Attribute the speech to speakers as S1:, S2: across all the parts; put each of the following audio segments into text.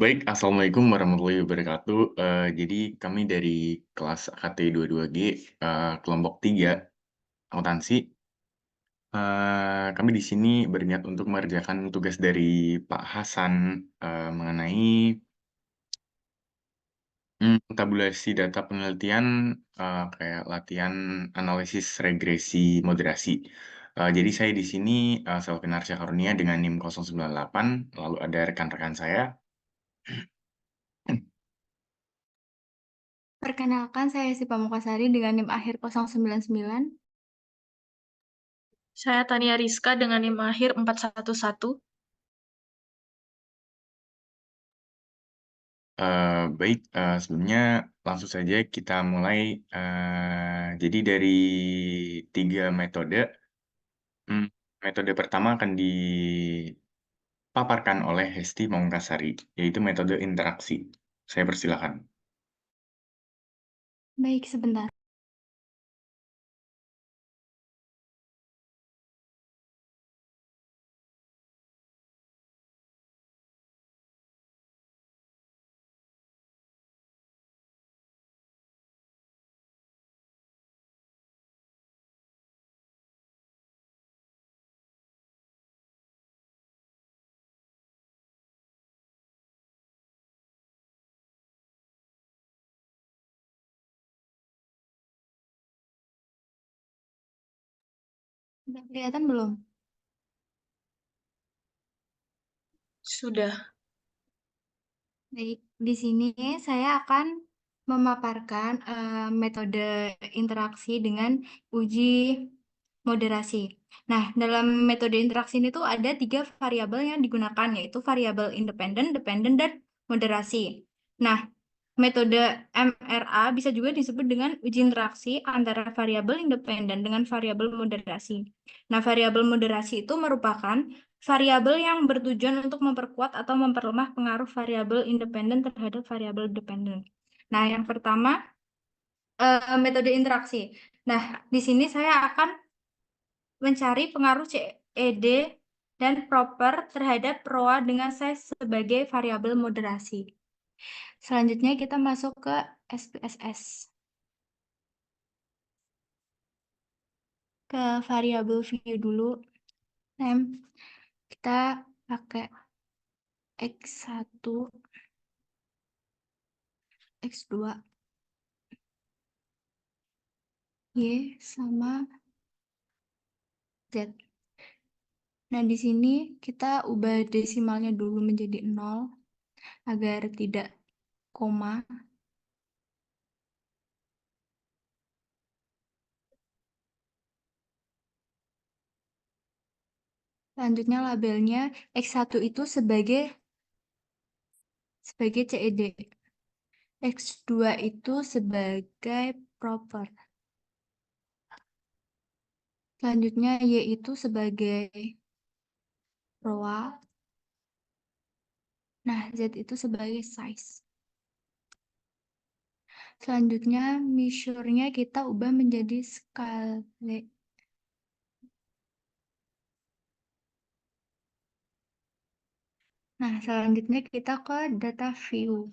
S1: Baik, Assalamualaikum warahmatullahi wabarakatuh. Jadi kami dari kelas AKT 22G, kelompok 3 akuntansi. Kami di sini berniat untuk mengerjakan tugas dari Pak Hasan, mengenai tabulasi data penelitian, kayak latihan analisis regresi moderasi. Jadi saya di sini, Selvinar Syahrunia dengan NIM 098, lalu ada rekan-rekan saya.
S2: Perkenalkan, saya Sipa Mukasari dengan NIM akhir 099.
S3: Saya Tania Rizka dengan NIM akhir 411.
S1: Baik, sebelumnya langsung saja kita mulai. Jadi dari 3 metode, metode pertama akan dipaparkan oleh Hesti Maungkasari, yaitu metode interaksi. Saya persilakan.
S2: Baik, sebentar. Udah kelihatan belum?
S3: Sudah.
S2: Baik, di sini saya akan memaparkan metode interaksi dengan uji moderasi. Nah, dalam metode interaksi ini tuh ada 3 variabel yang digunakan, yaitu variabel independen, dependen, dan moderasi. Nah, metode MRA bisa juga disebut dengan uji interaksi antara variabel independen dengan variabel moderasi. Nah, variabel moderasi itu merupakan variabel yang bertujuan untuk memperkuat atau memperlemah pengaruh variabel independen terhadap variabel dependen. Nah, yang pertama, metode interaksi. Nah, di sini saya akan mencari pengaruh CED dan proper terhadap ROA dengan size sebagai variabel moderasi. Selanjutnya kita masuk ke SPSS. Ke variabel view dulu. Kita pakai X1, X2, Y sama Z. Nah, di sini kita ubah desimalnya dulu menjadi 0 agar tidak koma. Selanjutnya labelnya X1 itu sebagai CED. X2 itu sebagai proper. Selanjutnya Y itu sebagai ROA. Nah, Z itu sebagai size. Selanjutnya measure-nya kita ubah menjadi scale. Nah, selanjutnya kita ke data view.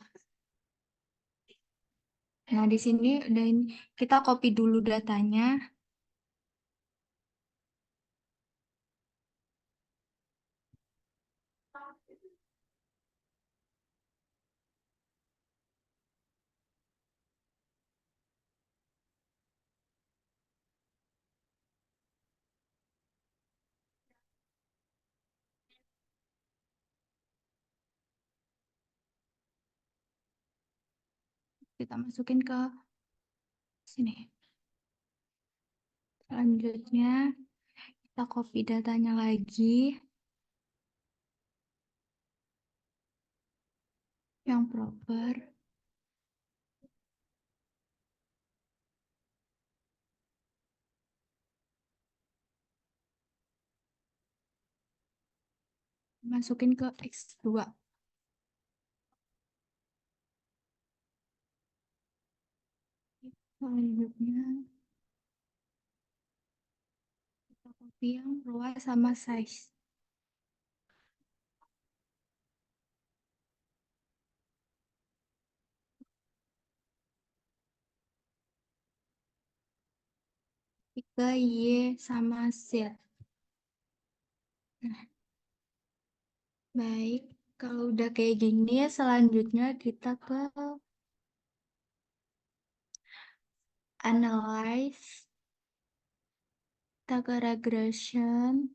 S2: Nah, di sini udah kita copy dulu datanya. Kita masukin ke sini. Selanjutnya kita copy datanya lagi. Yang proper. Masukin ke X2. Selanjutnya kita copy yang ROA sama size. ke Y sama Z. Nah, baik. Kalau udah kayak gini, selanjutnya kita ke analyze, kita ke regression,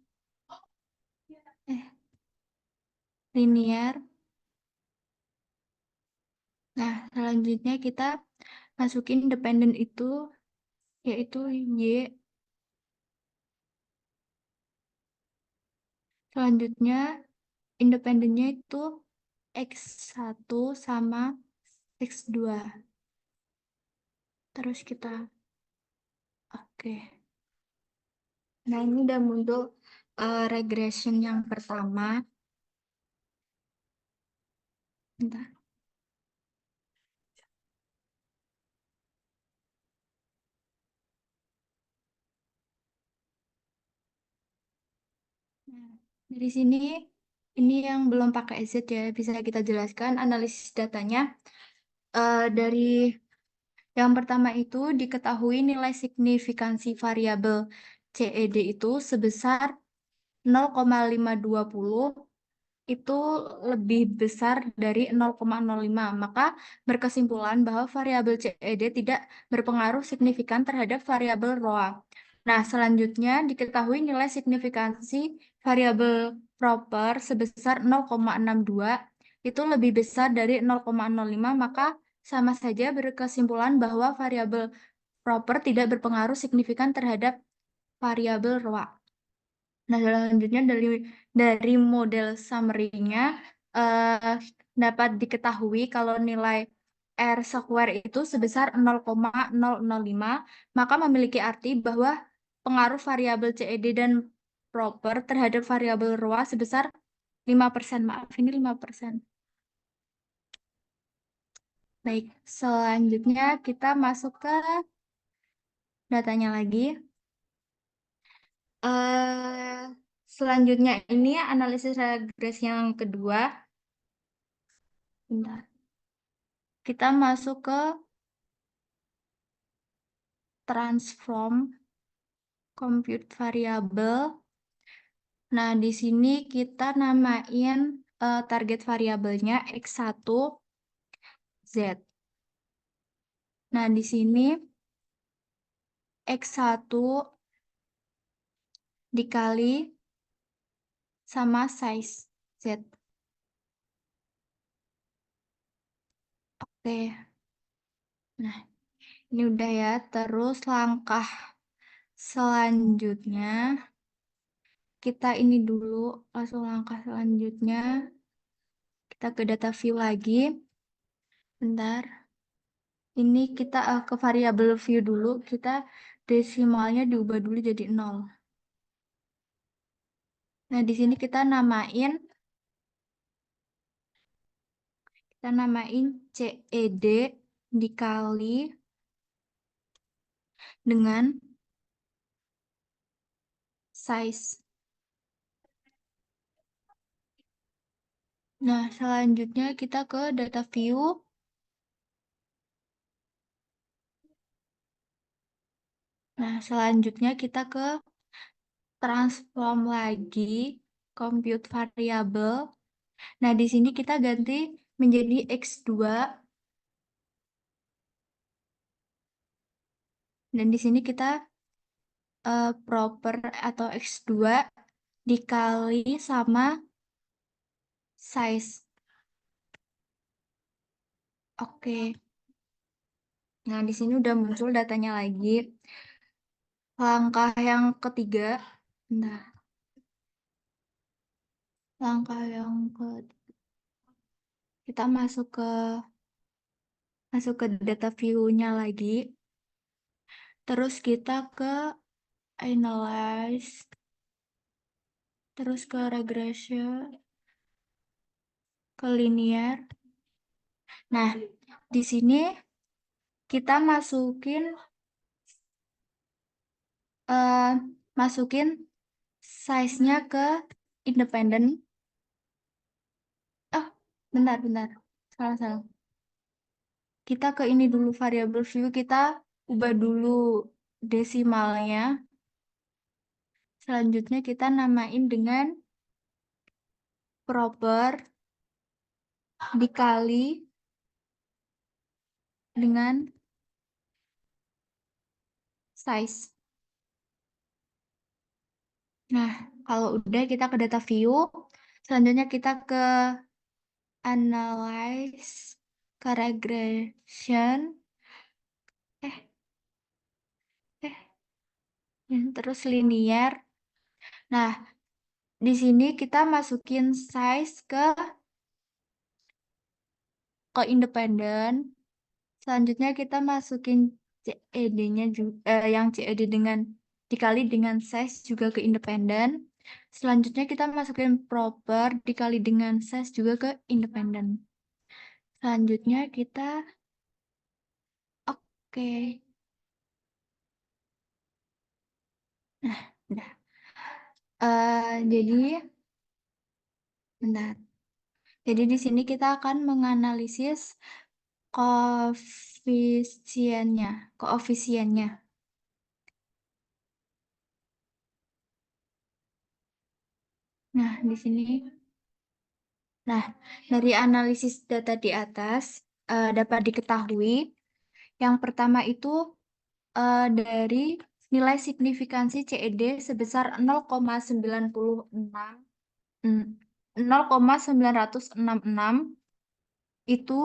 S2: linear. Nah, selanjutnya kita masukin dependent itu, yaitu Y. Selanjutnya, independennya itu X1 sama X2. Terus kita, oke. Nah, ini udah muncul regression yang pertama. Bentar. Nah, dari sini, ini yang belum pakai Z ya, bisa kita jelaskan analisis datanya. Dari yang pertama itu diketahui nilai signifikansi variabel CED itu sebesar 0,520 itu lebih besar dari 0,05. Maka berkesimpulan bahwa variabel CED tidak berpengaruh signifikan terhadap variabel ROA. Nah, selanjutnya diketahui nilai signifikansi variabel proper sebesar 0,62 itu lebih besar dari 0,05, maka sama saja berkesimpulan bahwa variabel proper tidak berpengaruh signifikan terhadap variabel ROA. Nah, selanjutnya dari model summary-nya dapat diketahui kalau nilai R square itu sebesar 0,005, maka memiliki arti bahwa pengaruh variabel CED dan proper terhadap variabel ROA sebesar 5%. Maaf, ini 5%. Baik, selanjutnya kita masuk ke datanya lagi. Selanjutnya ini analisis regres yang kedua. Bentar. Kita masuk ke transform compute variable. Nah, di sini kita namain target variabelnya X1 Z. Nah, di sini X1 dikali sama size Z. Oke. Nah, ini udah ya. Terus langkah selanjutnya kita ini dulu, langsung langkah selanjutnya kita ke data view lagi. Bentar. Ini kita ke variabel view dulu, kita desimalnya diubah dulu jadi 0. Nah, di sini kita namain CED dikali dengan size. Nah, selanjutnya kita ke data view. Nah, selanjutnya kita ke transform lagi compute variable. Nah, di sini kita ganti menjadi X2. Dan di sini kita proper atau X2 dikali sama size. Oke. Nah, di sini udah muncul datanya lagi. Langkah yang ketiga. Nah, langkah yang ketiga. Kita masuk ke data view-nya lagi. Terus kita ke analyze. Terus ke regression. Ke linear. Nah, di sini kita masukin size-nya ke independent. Oh, bentar. Salah. Kita ke ini dulu variabel view, kita ubah dulu desimalnya. Selanjutnya kita namain dengan proper dikali dengan size. Nah, kalau udah kita ke data view, selanjutnya kita ke analyze, ke regression, terus linear. Nah, di sini kita masukin size ke independen. Selanjutnya kita masukin CED-nya juga, yang CED dengan dikali dengan size juga ke independen. Selanjutnya kita masukin proper dikali dengan size juga ke independen. Selanjutnya kita oke. Nah, udah. Jadi bentar. Jadi di sini kita akan menganalisis koefisiennya. Nah, di sini. Nah, dari analisis data di atas dapat diketahui yang pertama itu dari nilai signifikansi CED sebesar 0,966 itu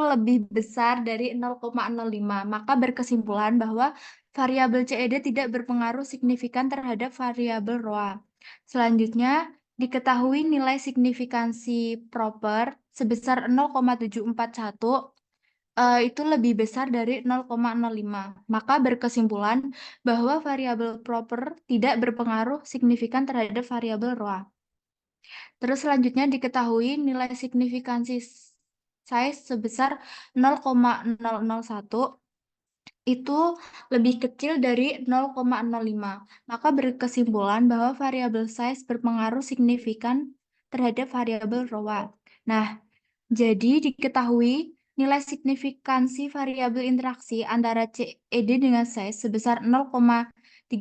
S2: lebih besar dari 0,05. Maka berkesimpulan bahwa variabel CED tidak berpengaruh signifikan terhadap variabel ROA. Selanjutnya, diketahui nilai signifikansi proper sebesar 0,741 itu lebih besar dari 0,05. Maka berkesimpulan bahwa variabel proper tidak berpengaruh signifikan terhadap variabel ROA. Terus selanjutnya diketahui nilai signifikansi size sebesar 0,001 itu lebih kecil dari 0,05. Maka berkesimpulan bahwa variabel size berpengaruh signifikan terhadap variabel ROA. Nah, jadi diketahui nilai signifikansi variabel interaksi antara CED dengan size sebesar 0,350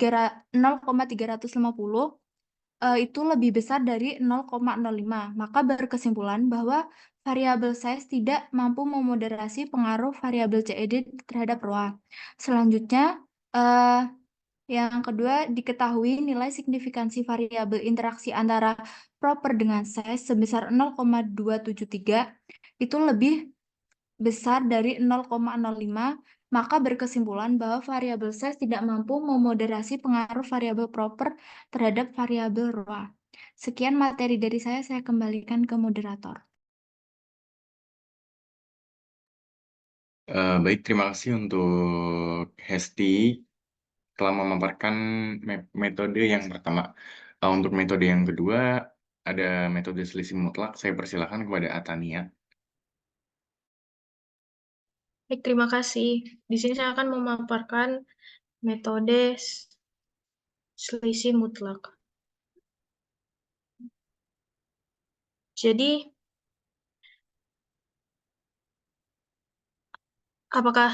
S2: itu lebih besar dari 0,05. Maka berkesimpulan bahwa variabel size tidak mampu memoderasi pengaruh variabel CED terhadap ROA. Selanjutnya, yang kedua diketahui nilai signifikansi variabel interaksi antara proper dengan size sebesar 0,273 itu lebih besar dari 0,05, maka berkesimpulan bahwa variabel size tidak mampu memoderasi pengaruh variabel proper terhadap variabel ROA. Sekian materi dari saya kembalikan ke moderator.
S1: Baik, terima kasih untuk Hesti telah memaparkan metode yang pertama. Untuk metode yang kedua, ada metode selisih mutlak. Saya persilakan kepada Atania.
S3: Baik, terima kasih. Di sini saya akan memaparkan metode selisih mutlak. Jadi, apakah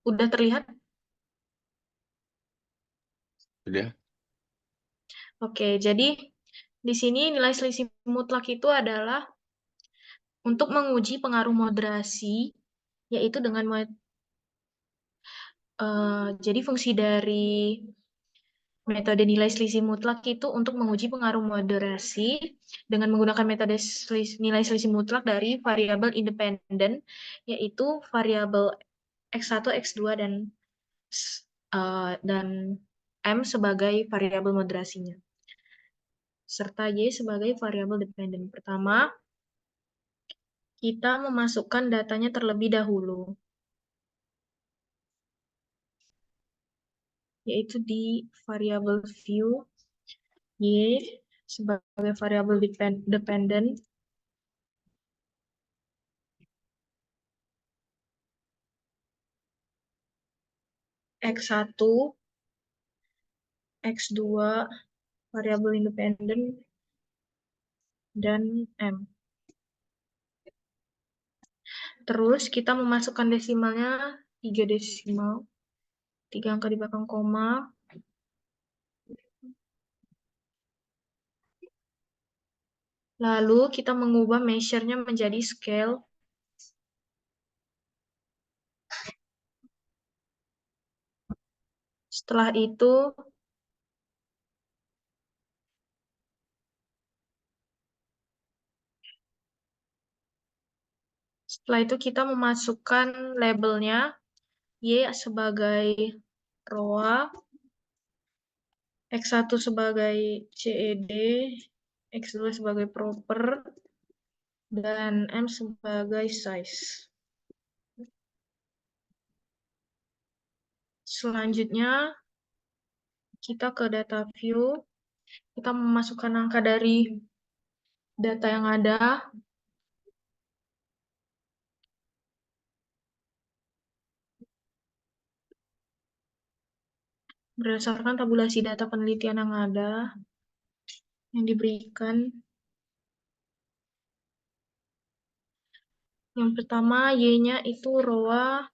S3: udah terlihat?
S1: Sudah?
S3: Oke, jadi di sini nilai selisih mutlak itu adalah untuk menguji pengaruh moderasi, yaitu dengan jadi fungsi dari metode nilai selisih mutlak itu untuk menguji pengaruh moderasi dengan menggunakan metode nilai selisih mutlak dari variabel independen, yaitu variabel X1, X2, dan M sebagai variabel moderasinya, serta Y sebagai variabel dependen. Pertama, kita memasukkan datanya terlebih dahulu, yaitu di variabel view Y sebagai variabel dependen, X1, X2 variabel independen, dan M. Terus kita memasukkan desimalnya 3 desimal, 3 angka di belakang koma, Lalu kita mengubah measure-nya menjadi scale. Setelah itu kita memasukkan labelnya Y sebagai ROA, X1 sebagai CED, X2 sebagai proper, dan M sebagai size. Selanjutnya, kita ke data view. Kita memasukkan angka dari data yang ada. Berdasarkan tabulasi data penelitian yang ada, yang diberikan. Yang pertama, Y-nya itu ROA.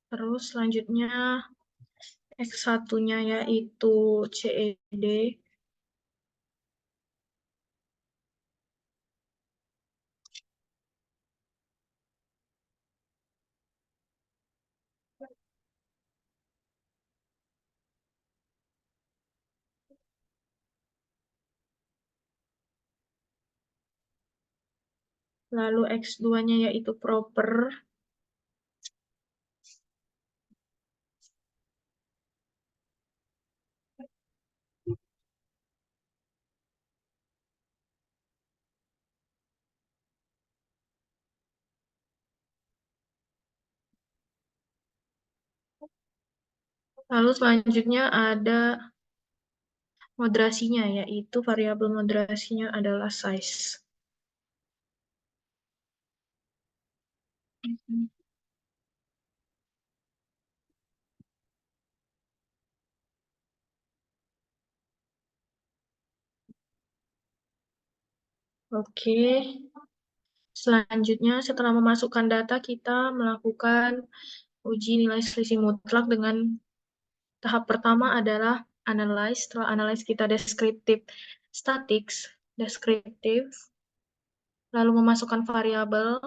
S3: Terus selanjutnya X1-nya yaitu CED. Lalu X2-nya yaitu proper. Lalu selanjutnya ada moderasinya, yaitu variabel moderasinya adalah size. Oke. Selanjutnya, setelah memasukkan data, kita melakukan uji nilai selisih mutlak dengan tahap pertama adalah analyze. Setelah analyze, kita descriptive statics, descriptive, lalu memasukkan variabel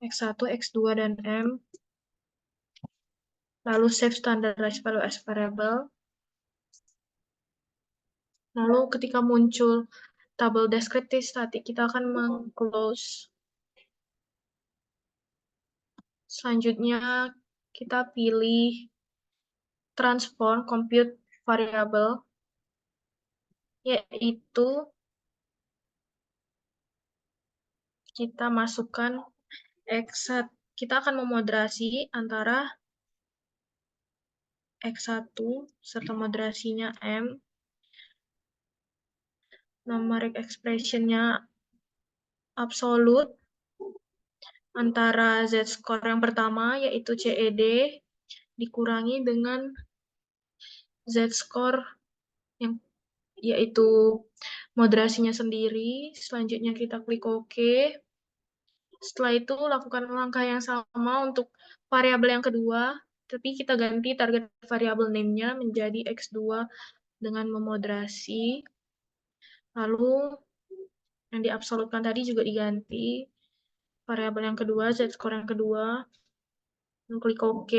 S3: X1, X2, dan M, lalu save standardized value as variable. Lalu ketika muncul tabel descriptive static, kita akan meng-close. Selanjutnya, kita pilih transform compute variable, yaitu kita masukkan X1. Kita akan memoderasi antara X1 serta moderasinya M. Numeric expression-nya absolute antara Z-score yang pertama, yaitu CED, dikurangi dengan Z-score yang yaitu moderasinya sendiri. Selanjutnya kita klik OK. Setelah itu lakukan langkah yang sama untuk variabel yang kedua, tapi kita ganti target variabel name-nya menjadi X2 dengan memoderasi. Lalu yang diabsolutkan tadi juga diganti. Variabel yang kedua, Z-score yang kedua. Klik OK.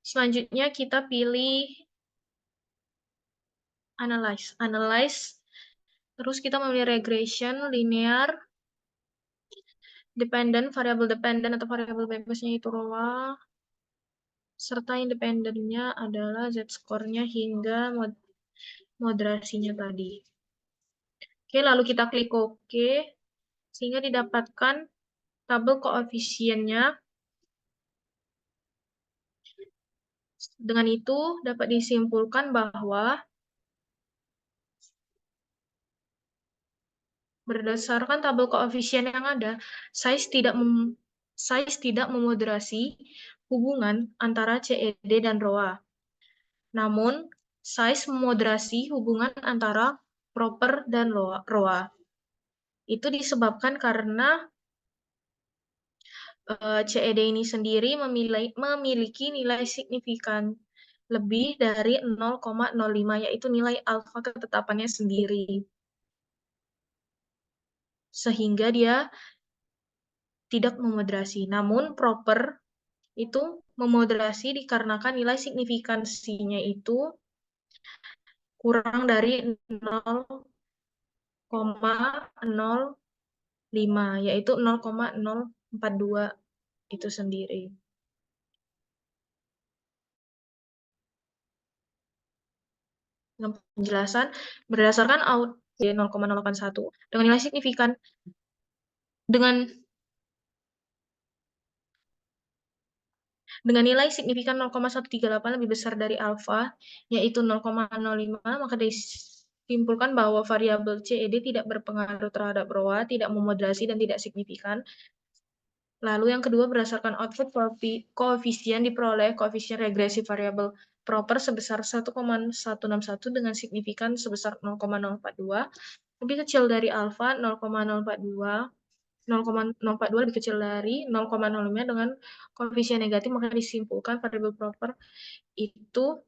S3: Selanjutnya kita pilih analyze. Terus kita memilih regression, linear, dependent, variabel dependent atau variabel bebasnya itu ROA, serta independennya adalah Z-score-nya hingga moderasinya tadi. Oke, lalu kita klik OK, sehingga didapatkan tabel koefisiennya. Dengan itu dapat disimpulkan bahwa berdasarkan tabel koefisien yang ada, size tidak memoderasi hubungan antara CED dan ROA. Namun, size memoderasi hubungan antara proper dan ROA. Itu disebabkan karena CED ini sendiri memiliki nilai signifikan lebih dari 0,05, yaitu nilai alfa ketetapannya sendiri. Sehingga dia tidak memoderasi. Namun proper itu memoderasi dikarenakan nilai signifikansinya itu kurang dari 0,05, yaitu 0,042 itu sendiri. Dengan penjelasan berdasarkan out 0,081 dengan nilai signifikan dengan nilai signifikan 0,138 lebih besar dari alfa, yaitu 0,05, maka disimpulkan bahwa variabel CED tidak berpengaruh terhadap ROA, tidak memoderasi, dan tidak signifikan. Lalu yang kedua, berdasarkan output koefisien diperoleh koefisien regresi variabel proper sebesar 1,161 dengan signifikan sebesar 0,042, lebih kecil dari alfa 0,042, 0,042 lebih kecil dari 0,05 dengan koefisien negatif, maka disimpulkan variabel proper itu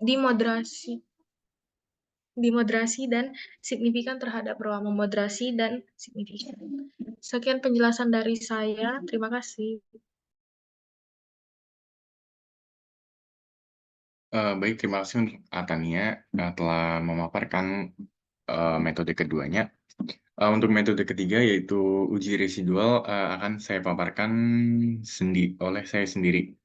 S3: dimoderasi dan signifikan terhadap ROA, memoderasi dan signifikan. Sekian penjelasan dari saya. Terima kasih.
S1: Baik, terima kasih untuk Atania telah memaparkan metode keduanya. Untuk metode ketiga, yaitu uji residual, akan saya paparkan oleh saya sendiri.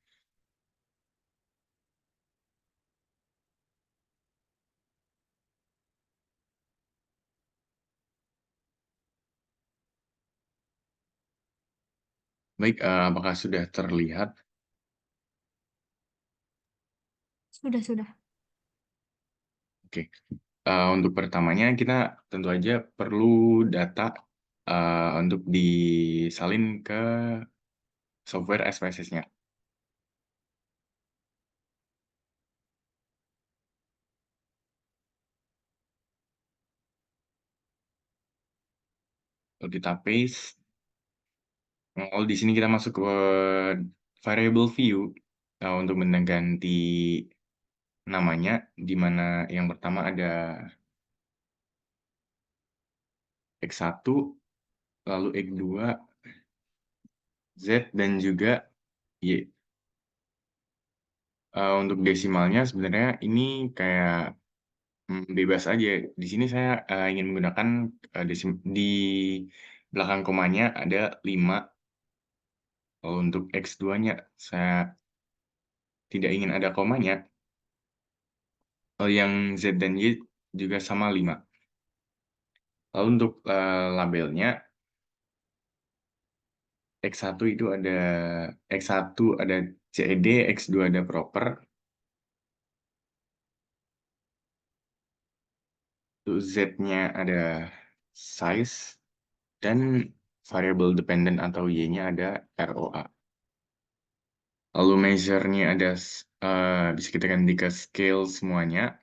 S1: Baik, apakah sudah terlihat?
S2: Sudah.
S1: Oke. Untuk pertamanya, kita tentu aja perlu data untuk disalin ke software SPSS-nya. Kalau kita paste, kalau di sini kita masuk ke variable view untuk mengganti namanya, di mana yang pertama ada X1, lalu X2, Z, dan juga Y. Untuk desimalnya sebenarnya ini kayak bebas aja. Di sini saya ingin menggunakan di belakang komanya ada 5. Lalu untuk X2-nya saya tidak ingin ada komanya. Lalu yang Z dan Y juga sama 5. Lalu untuk labelnya X1 itu ada X1 ada CED, X2 ada proper. Untuk Z-nya ada size, dan variable dependent atau Y-nya ada ROA. Lalu measure-nya ada bisa kita ganti ke scale semuanya.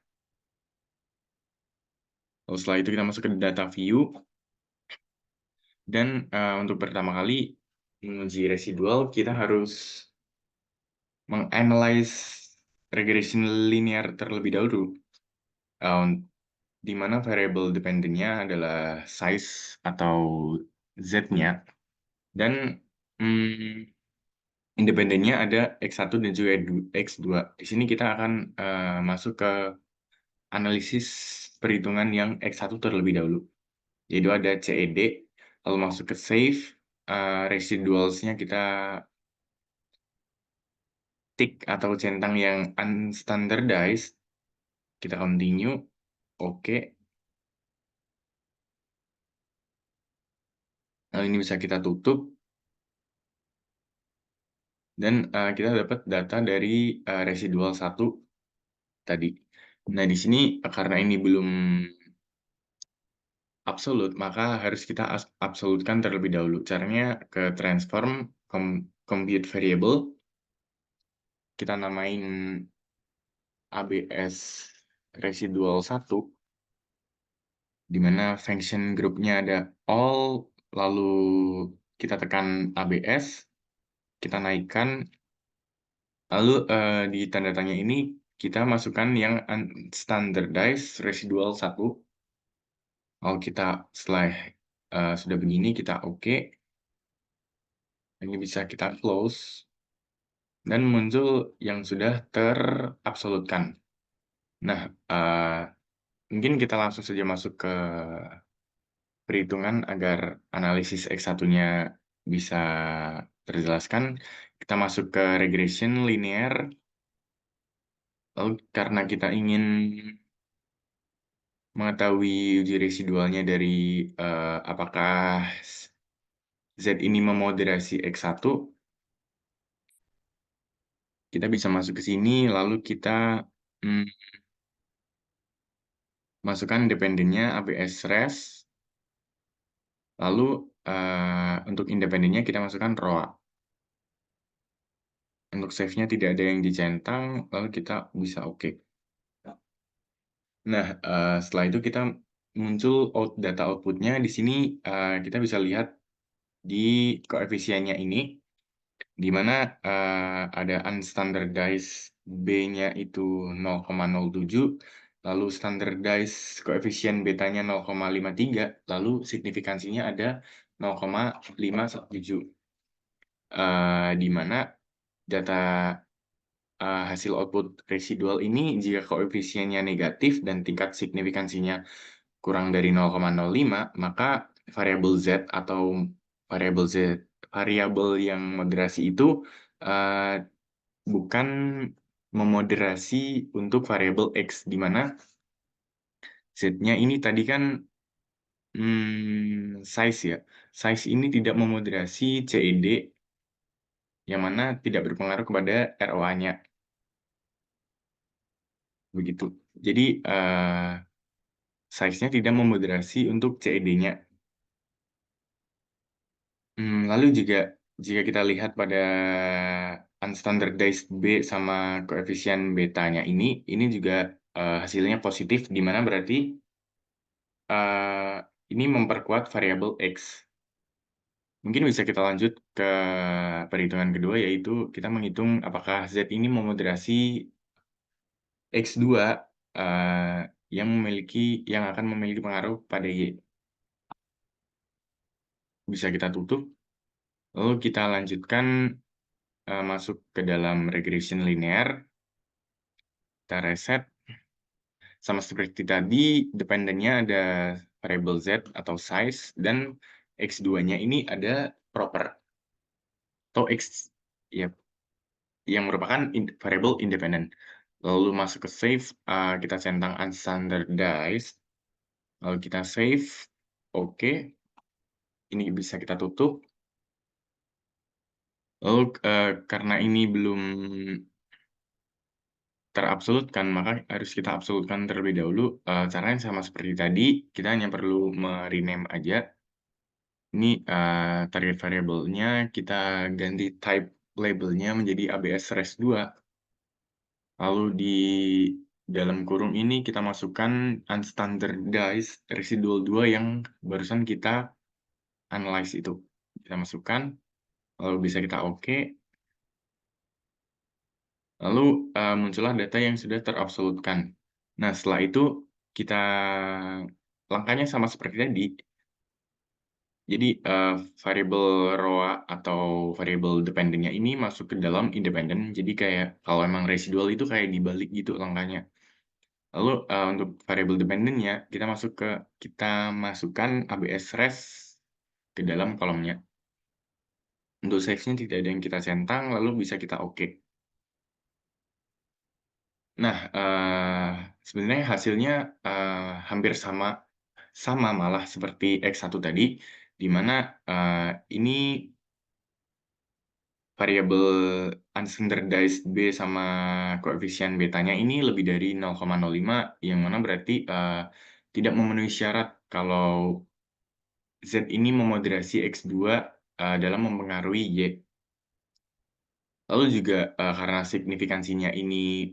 S1: Lalu setelah itu kita masuk ke data view. Dan untuk pertama kali menguji residual, kita harus menganalyze regression linear terlebih dahulu. Di mana variable dependent-nya adalah size atau Z-nya. Dan independennya ada X1 dan juga X2. Di sini kita akan masuk ke analisis perhitungan yang X1 terlebih dahulu. Yaitu ada CED, lalu masuk ke save, residuals-nya kita tick atau centang yang unstandardized, kita continue, oke. Lalu ini bisa kita tutup, dan kita dapat data dari residual 1 tadi. Nah, di sini karena ini belum absolut, maka harus kita absolutkan terlebih dahulu. Caranya ke transform compute variable, kita namain ABS residual 1, di mana function groupnya ada all, lalu kita tekan ABS, kita naikkan, lalu di tanda tanya ini kita masukkan yang unstandardized residual 1. Kalau kita setelah sudah begini, kita oke. Ini bisa kita close. Dan muncul yang sudah terabsolutkan. Nah, mungkin kita langsung saja masuk ke perhitungan agar analisis X1-nya bisa terjelaskan. Kita masuk ke regression linear. Lalu karena kita ingin mengetahui uji residualnya dari apakah Z ini memoderasi X1, kita bisa masuk ke sini, lalu kita masukkan independennya ABS res, lalu untuk independennya kita masukkan ROA. Untuk save-nya tidak ada yang dicentang, lalu kita bisa oke. Nah, setelah itu kita muncul data output-nya. Di sini kita bisa lihat di koefisiennya ini, di mana ada unstandardized B-nya itu 0,07, lalu standardized koefisien betanya 0,53, lalu signifikansinya ada 0,517. Di mana data hasil output residual ini jika koefisiennya negatif dan tingkat signifikansinya kurang dari 0,05, maka variabel Z atau variabel yang moderasi itu bukan memoderasi untuk variabel X, di mana Z-nya ini tadi kan size ya. Size ini tidak memoderasi CED, yang mana tidak berpengaruh kepada ROA-nya. Begitu. Jadi, size-nya tidak memoderasi untuk CED-nya. Lalu juga jika kita lihat pada unstandardized B sama koefisien betanya ini juga hasilnya positif, di mana berarti ini memperkuat variabel X. Mungkin bisa kita lanjut ke perhitungan kedua, yaitu kita menghitung apakah Z ini memoderasi X2 yang akan memiliki pengaruh pada Y. Bisa kita tutup, lalu kita lanjutkan masuk ke dalam regression linear. Kita reset. Sama seperti tadi, dependennya ada variable Z atau size, dan X2-nya ini ada proper atau X, ya, yang merupakan variable independent. Lalu masuk ke save, kita centang unstandardized, lalu kita save, oke. Ini bisa kita tutup. Lalu karena ini belum terabsolutkan, maka harus kita absolutkan terlebih dahulu. Caranya sama seperti tadi, kita hanya perlu rename aja. Ini target variable-nya kita ganti type label-nya menjadi ABS res 2. Lalu di dalam kurung ini kita masukkan unstandardized residual 2 yang barusan kita analyze itu. Kita masukkan, lalu bisa kita oke. Lalu muncullah data yang sudah terabsolutkan. Nah, setelah itu kita langkahnya sama seperti tadi. Jadi variabel ROA atau variabel dependennya ini masuk ke dalam independen. Jadi kayak kalau emang residual itu kayak dibalik gitu langkahnya. Lalu untuk variabel dependennya kita masukkan ABS res ke dalam kolomnya. Untuk size-nya tidak ada yang kita centang, lalu bisa kita oke. Nah, sebenarnya hasilnya hampir sama malah seperti X1 tadi, di mana ini variabel unstandardized B sama koefisien betanya ini lebih dari 0,05, yang mana berarti tidak memenuhi syarat kalau Z ini memoderasi X2 dalam mempengaruhi Y. Lalu juga karena signifikansinya ini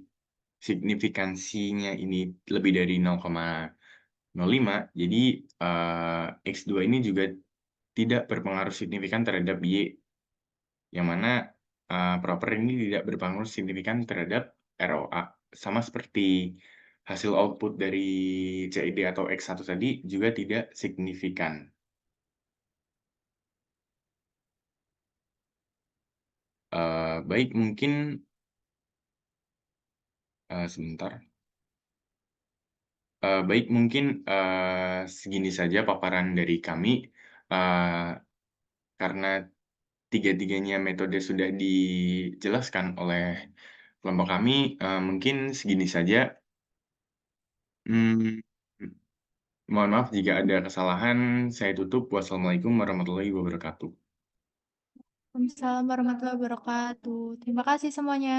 S1: signifikansinya ini lebih dari 0,05, jadi X2 ini juga tidak berpengaruh signifikan terhadap Y, yang mana proper ini tidak berpengaruh signifikan terhadap ROA. Sama seperti hasil output dari CID atau X1 tadi juga tidak signifikan. Baik, mungkin sebentar. Baik, mungkin segini saja paparan dari kami. Karena tiga-tiganya metode sudah dijelaskan oleh kelompok kami, mungkin segini saja. Hmm, Mohon maaf jika ada kesalahan. Saya tutup. Wassalamualaikum warahmatullahi wabarakatuh.
S2: Waalaikumsalam warahmatullahi wabarakatuh. Terima kasih semuanya.